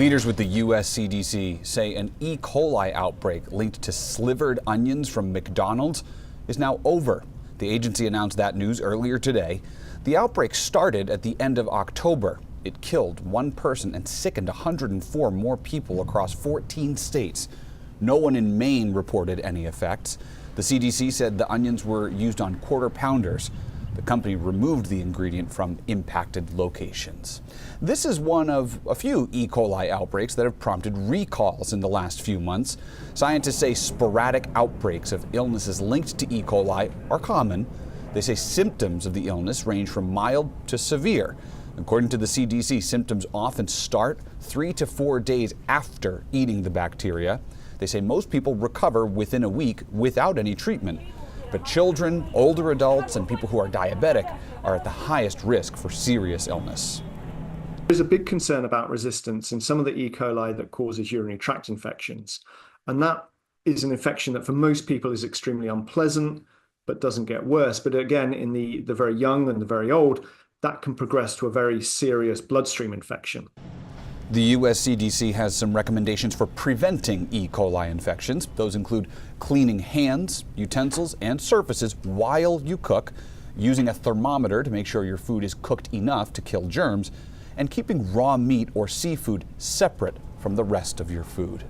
Leaders with the U.S. CDC say an E. coli outbreak linked to slivered onions from McDonald's is now over. The agency announced that news earlier today. The outbreak started at the end of October. It killed one person and sickened 104 more people across 14 states. No one in Maine reported any effects. The CDC said the onions were used on quarter pounders. The company removed the ingredient from impacted locations. This is one of a few E. coli outbreaks that have prompted recalls in the last few months. Scientists say sporadic outbreaks of illnesses linked to E. coli are common. They say symptoms of the illness range from mild to severe. According to the CDC, symptoms often start 3 to 4 days after eating the bacteria. They say most people recover within a week without any treatment. But children, older adults, and people who are diabetic are at the highest risk for serious illness. There's a big concern about resistance in some of the E. coli that causes urinary tract infections. And that is an infection that for most people is extremely unpleasant, but doesn't get worse. But again, in the very young and the very old, that can progress to a very serious bloodstream infection. The U.S. CDC has some recommendations for preventing E. coli infections. Those include cleaning hands, utensils, and surfaces while you cook, using a thermometer to make sure your food is cooked enough to kill germs, and keeping raw meat or seafood separate from the rest of your food.